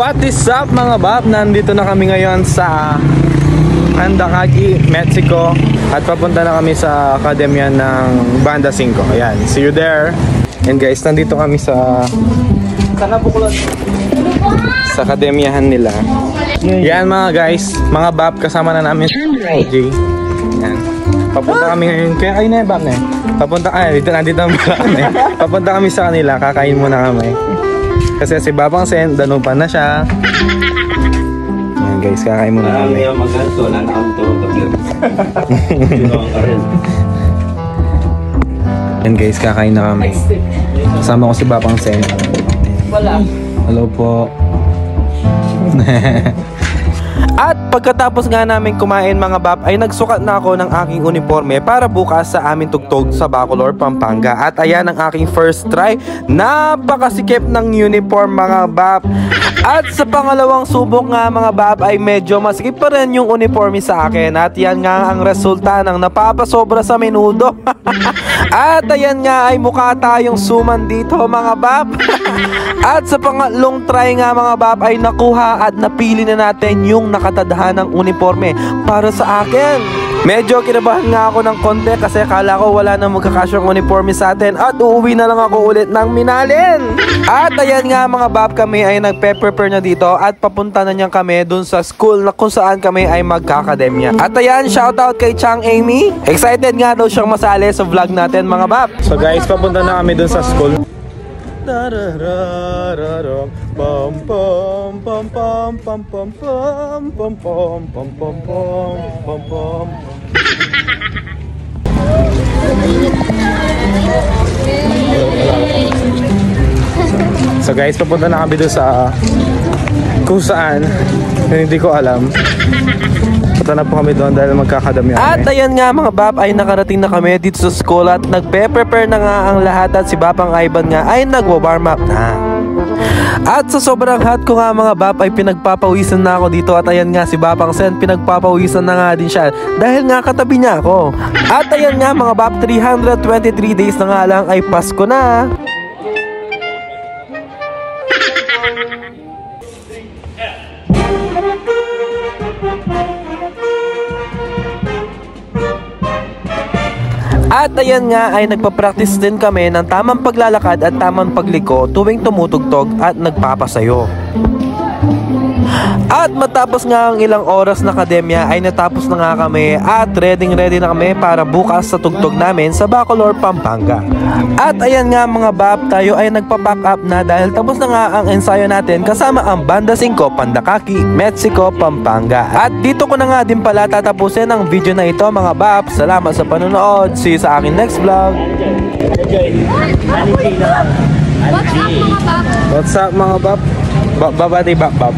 What is up mga bab? Nandito na kami ngayon sa Andakagi, Mexico. At papunta na kami sa akademya ng Banda 5. Ayan, see you there. And guys, nandito kami sa akademyahan nila. Yan mga guys, mga bab, kasama na namin G. Yan. Papunta kami ngayon. Kaya kayo na yung bab na eh. Papunta nandito kami. Papunta kami sa kanila, kakain muna kami. Kasi si Babang Sen, danupan na siya. Yan guys, kakain muna kami. Yan guys, kakain na kami. Kasama ko si Babang Sen. Wala. Hello po. At pagkatapos nga namin kumain mga bab ay nagsukat na ako ng aking uniforme para bukas sa aming tugtog sa Bacolor, Pampanga. At ayan ang aking first try. Napakasikip ng uniform mga bab. At sa pangalawang subok nga mga bab ay medyo masikip pa rin yung uniforme sa akin. At yan nga ang resulta ng napapasobra sa menudo. At ayan nga ay mukha tayong suman dito mga bab. At sa pangatlong try nga mga bab ay nakuha at napili na natin yung nakatadhanang uniforme para sa akin. Medyo kinabahan nga ako ng konti kasi akala ko wala na magkakasyong uniforme sa atin at uuwi na lang ako ulit ng Minalin. At ayan nga mga bab, kami ay nagpe-prepare na dito at papunta na niyan kami dun sa school na kung saan kami ay magkakademya. At ayan, shoutout kay Chang Amy. Excited nga daw siyang masali sa vlog natin mga bab. So guys, papunta na kami dun sa school. So guys, papunta na kami doon sa kung saan, hindi ko alam. Punta na po kami doon dahil magkakadami kami. At ayan nga mga bab, ay nakarating na kami dito sa school at nagpe-prepare na nga ang lahat at si Babang Ivan nga ay nagwa-warm up na. At sa sobrang hot ko nga mga bab ay pinagpapawisan na ako dito. At ayan nga si Babang Sen, pinagpapawisan na nga din siya dahil nga katabi niya ako. At ayan nga mga bab, 323 days na nga lang ay Pasko na. At ayan nga ay nagpa-practice din kami ng tamang paglalakad at tamang pagliko tuwing tumutugtog at nagpapasayo. At matapos nga ang ilang oras na akademya ay natapos na nga kami at ready na kami para bukas sa tugtog namin sa Bacolor, Pampanga. At ayan nga mga bab, tayo ay nagpa-pack up na dahil tapos na nga ang ensayo natin kasama ang Banda 5, Pandakaki, Mexico, Pampanga. At dito ko na nga din pala tatapusin ang video na ito mga bab. Salamat sa panonood. See you sa aking next vlog. What's up mga bab? Babati bab.